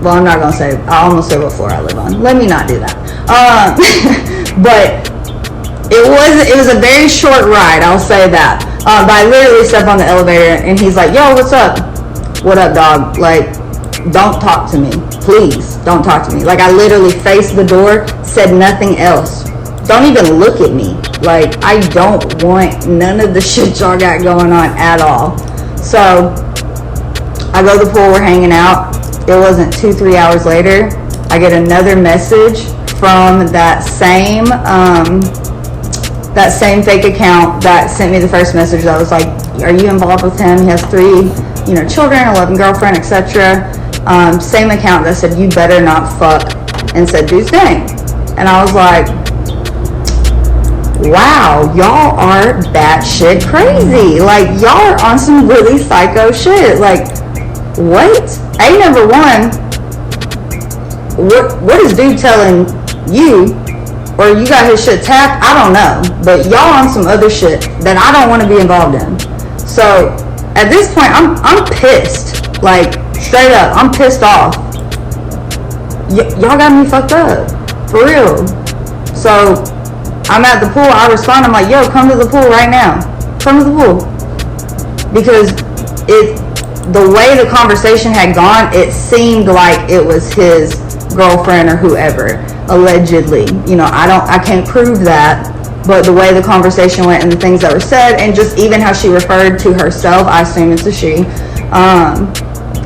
well, I'm not gonna say, I almost said what floor I live on. Let me not do that. But it was a very short ride, I'll say that. But I literally stepped on the elevator and he's like, yo, what's up? What up, dog? Like, don't talk to me. Please, don't talk to me. Like, I literally faced the door, said nothing else. Don't even look at me. Like, I don't want none of the shit y'all got going on at all. So, I go to the pool, we're hanging out. It wasn't 2-3 hours later, I get another message from that same fake account that sent me the first message that was like, are you involved with him? He has 3, children, 11 girlfriend, etc. Same account that said, you better not fuck, and said dude's name. And I was like, wow, y'all are batshit crazy. Like, y'all are on some really psycho shit. Like, what? Number one, what is dude telling you? Or you got his shit tapped? I don't know. But y'all on some other shit that I don't want to be involved in. So, at this point, I'm pissed. Like, straight up, I'm pissed off. Y'all got me fucked up. For real. So, I'm at the pool, I respond, I'm like, yo, come to the pool right now. Come to the pool. Because the way the conversation had gone, it seemed like it was his girlfriend or whoever, allegedly. I can't prove that, but the way the conversation went and the things that were said, and just even how she referred to herself, I assume it's a she,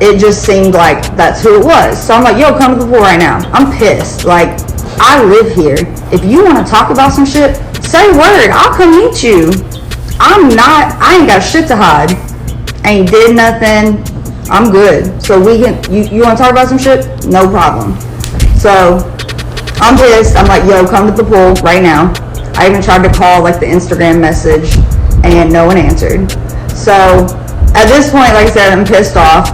it just seemed like that's who it was. So I'm like, yo, come to the pool right now. I'm pissed. Like, I live here. If you want to talk about some shit, say word. I'll come meet you. I ain't got shit to hide. Ain't did nothing. I'm good. So we can, you want to talk about some shit? No problem. So I'm pissed. I'm like, yo, come to the pool right now. I even tried to call like the Instagram message and no one answered. So at this point, like I said, I'm pissed off.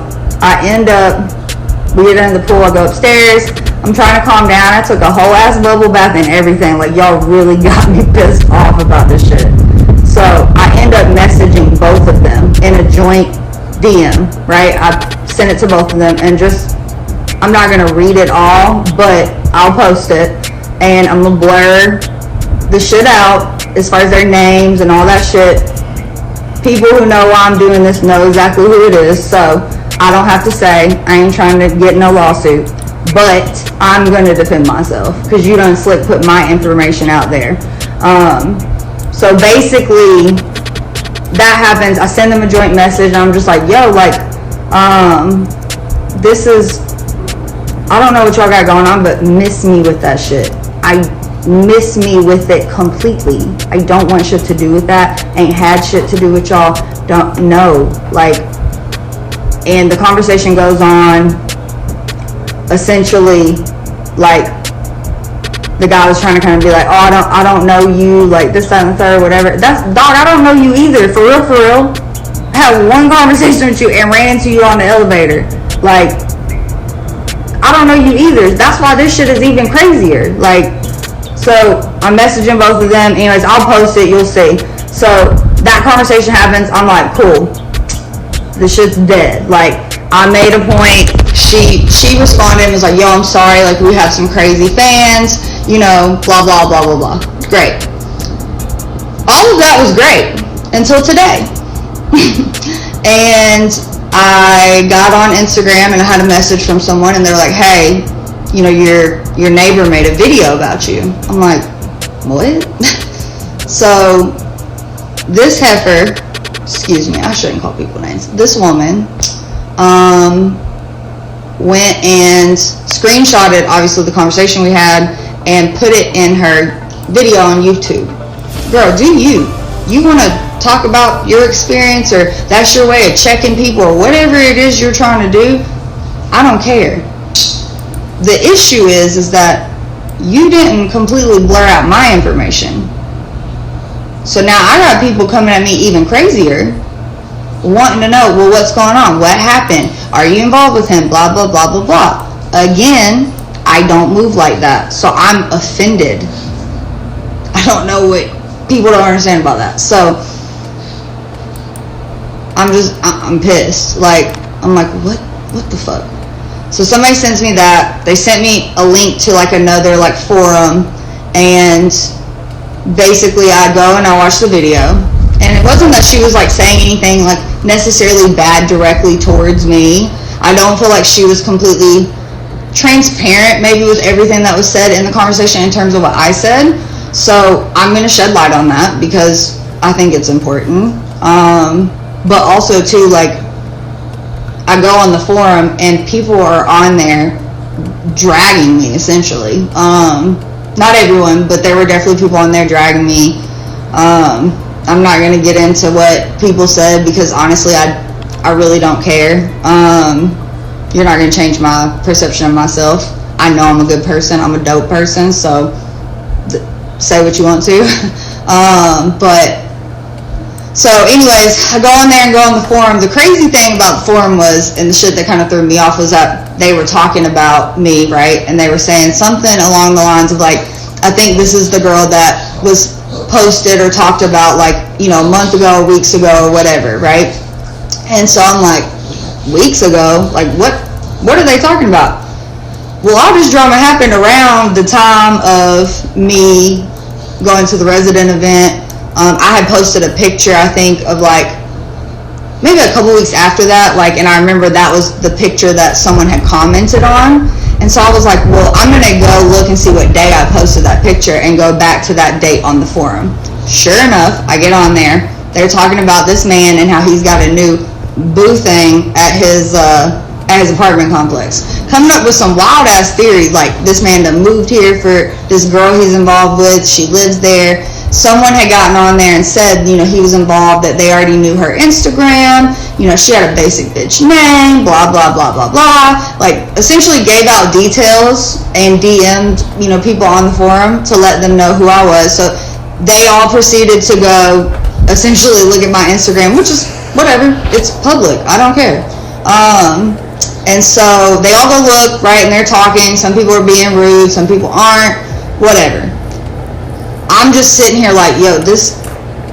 We get in the pool, I go upstairs. I'm trying to calm down. I took a whole ass bubble bath and everything. Like, y'all really got me pissed off about this shit. So I end up messaging both of them in a joint DM, right? I sent it to both of them and just, I'm not going to read it all, but I'll post it. And I'm going to blur the shit out as far as their names and all that shit. People who know why I'm doing this know exactly who it is. So I don't have to say, I ain't trying to get no lawsuit. But I'm going to defend myself because you done slick put my information out there. So basically, that happens. I send them a joint message and I'm just like, yo, like, this is, I don't know what y'all got going on, but miss me with that shit. Miss me with it completely. I don't want shit to do with that. Ain't had shit to do with y'all. Don't know. Like, and the conversation goes on. Essentially, like, the guy was trying to kind of be like, oh, I don't know you, like this, that, and the third, whatever. That's, dog, I don't know you either, for real. I had one conversation with you and ran into you on the elevator. Like, I don't know you either. That's why this shit is even crazier. Like, so I'm messaging both of them. Anyways, I'll post it, you'll see. So that conversation happens. I'm like, cool. This shit's dead. Like, I made a point. She responded and was like, yo, I'm sorry, like, we have some crazy fans, blah, blah, blah, blah, blah. Great. All of that was great until today. And I got on Instagram and I had a message from someone and they're like, hey, your neighbor made a video about you. I'm like, what? So this heifer, excuse me, I shouldn't call people names. This woman, went and screenshotted obviously the conversation we had and put it in her video on YouTube. Girl, do you want to talk about your experience, or that's your way of checking people, or whatever it is you're trying to do? I don't care. The issue is that you didn't completely blur out my information. So now I got people coming at me even crazier, wanting to know, well, what's going on? What happened? Are you involved with him? Blah, blah, blah, blah, blah. Again, I don't move like that. So I'm offended. I don't know what people don't understand about that. So I'm pissed. Like, I'm like, what the fuck? So somebody sends me that. They sent me a link to like another like forum, and basically I go and I watch the video. And it wasn't that she was like saying anything like necessarily bad directly towards me. I don't feel like she was completely transparent maybe with everything that was said in the conversation in terms of what I said. So I'm going to shed light on that because I think it's important. But also too, like, I go on the forum and people are on there dragging me essentially. Not everyone, but there were definitely people on there dragging me. I'm not going to get into what people said because honestly I really don't care. You're not going to change my perception of myself. I know I'm a good person. I'm a dope person. So say what you want to. So anyways, I go on there and go on the forum. The crazy thing about the forum was, and the shit that kind of threw me off, was that they were talking about me, right? And they were saying something along the lines of like, I think this is the girl that was posted or talked about like, you know, a month ago, weeks ago, or whatever, right? And so I'm like, weeks ago? Like, what are they talking about? Well, all this drama happened around the time of me going to the resident event. I had posted a picture, I think, of like, maybe a couple weeks after that, like, and I remember that was the picture that someone had commented on. And so I was like, well, I'm going to go look and see what day I posted that picture and go back to that date on the forum. Sure enough, I get on there. They're talking about this man and how he's got a new boo thing at his apartment complex. Coming up with some wild ass theory, like this man that moved here for this girl he's involved with. She lives there. Someone had gotten on there and said, you know, he was involved, that they already knew her Instagram, you know, she had a basic bitch name, blah, blah, blah, blah, blah. Like, essentially gave out details and DM'd, you know, people on the forum to let them know who I was. So they all proceeded to go essentially look at my Instagram, which is whatever, it's public, I don't care. And so they all go look, right, and they're talking. Some people are being rude, some people aren't, whatever. I'm just sitting here like, yo, this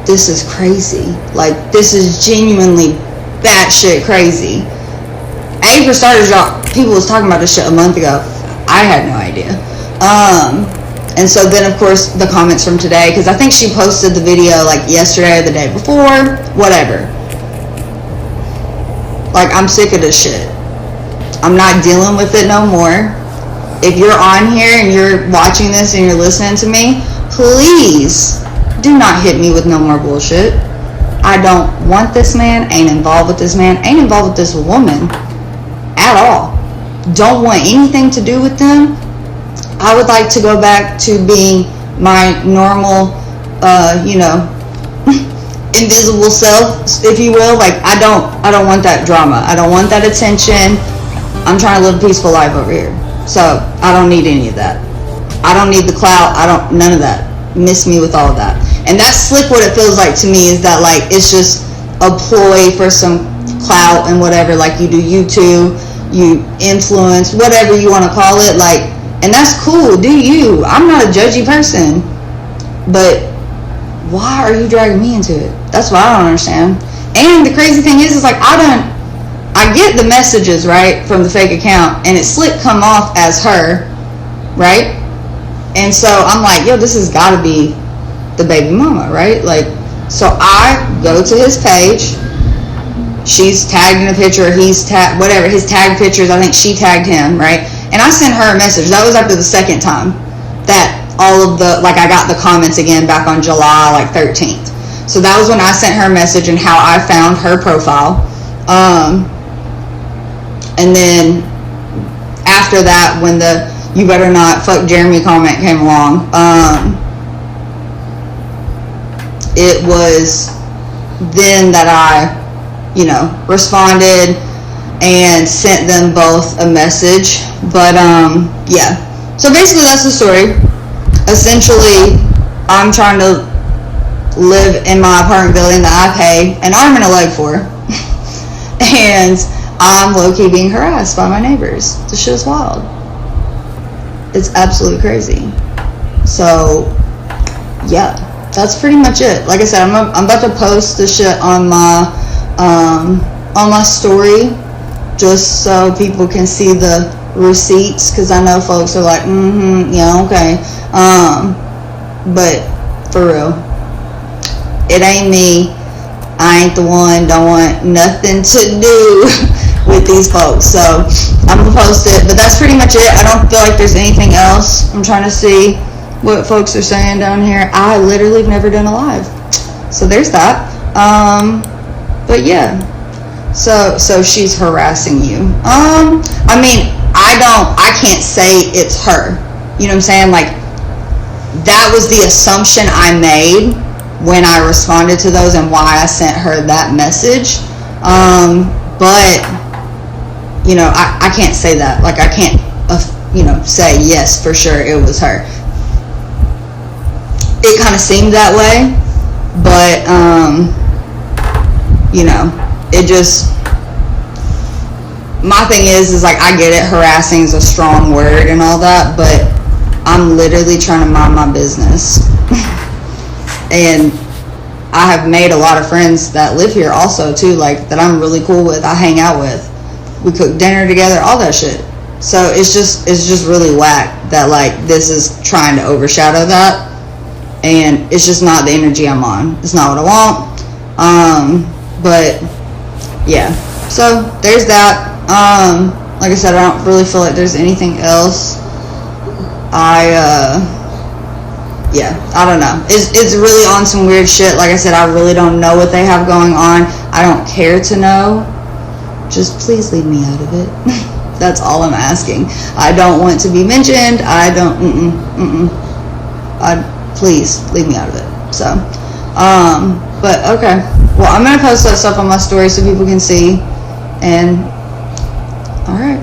is crazy. Like, this is genuinely batshit crazy. For starters, y'all, people was talking about this shit a month ago. I had no idea. And so then, of course, the comments from today, because I think she posted the video like yesterday or the day before, whatever. Like, I'm sick of this shit. I'm not dealing with it no more. If you're on here and you're watching this and you're listening to me, please do not hit me with no more bullshit. I don't want this man, ain't involved with this man, ain't involved with this woman at all. Don't want anything to do with them. I would like to go back to being my normal, you know, invisible self, if you will. Like, I don't want that drama. I don't want that attention. I'm trying to live a peaceful life over here. So I don't need any of that. I don't need the clout. None of that. Miss me with all of that. And that's slick. What it feels like to me is that, like, it's just a ploy for some clout and whatever. Like, you do YouTube, you influence, whatever you want to call it. Like, and that's cool. Do you? I'm not a judgy person. But why are you dragging me into it? That's what I don't understand. And the crazy thing is like, I get the messages, right, from the fake account, and it slick come off as her, right? And so I'm like, yo, this has got to be the baby mama, right? Like, so I go to his page. She's tagged in a picture, he's tagged, whatever, his tagged pictures, I think she tagged him, right? And I sent her a message. That was after the second time that all of the, like, I got the comments again back on July, like, 13th. So that was when I sent her a message and how I found her profile. And then after that, when the "you better not fuck Jeremy" comment came along, it was then that I, you know, responded and sent them both a message. But yeah, so basically that's the story. Essentially, I'm trying to live in my apartment building that I pay an arm and a leg for, and I'm low-key being harassed by my neighbors. This shit is wild. It's absolutely crazy. So yeah, that's pretty much it. Like I said, I'm about to post the shit on my story just so people can see the receipts, because I know folks are like, yeah, okay. But for real, it ain't me. I ain't the one. Don't want nothing to do with these folks. So I'm gonna post it, but that's pretty much it. I don't feel like there's anything else. I'm trying to see what folks are saying down here. I literally have never done a live, so there's that. But yeah, so she's harassing you. I mean, I can't say it's her. You know what I'm saying? Like, that was the assumption I made when I responded to those and why I sent her that message. But, you know, I can't say that. Like, I can't, you know, say yes, for sure it was her. It kind of seemed that way, but, you know, it just, my thing is like, I get it, harassing is a strong word and all that, but I'm literally trying to mind my business. And I have made a lot of friends that live here also too, like, that I'm really cool with, I hang out with, we cook dinner together, all that shit. So it's just really whack that, like, this is trying to overshadow that, and it's just not the energy I'm on. It's not what I want. But yeah, so there's that. Like I said, I don't really feel like there's anything else. Yeah, I don't know. It's really on some weird shit. Like I said, I really don't know what they have going on. I don't care to know. Just please leave me out of it. That's all I'm asking. I don't want to be mentioned. I don't, please leave me out of it. So, but okay. Well, I'm going to post that stuff on my story so people can see. And, alright.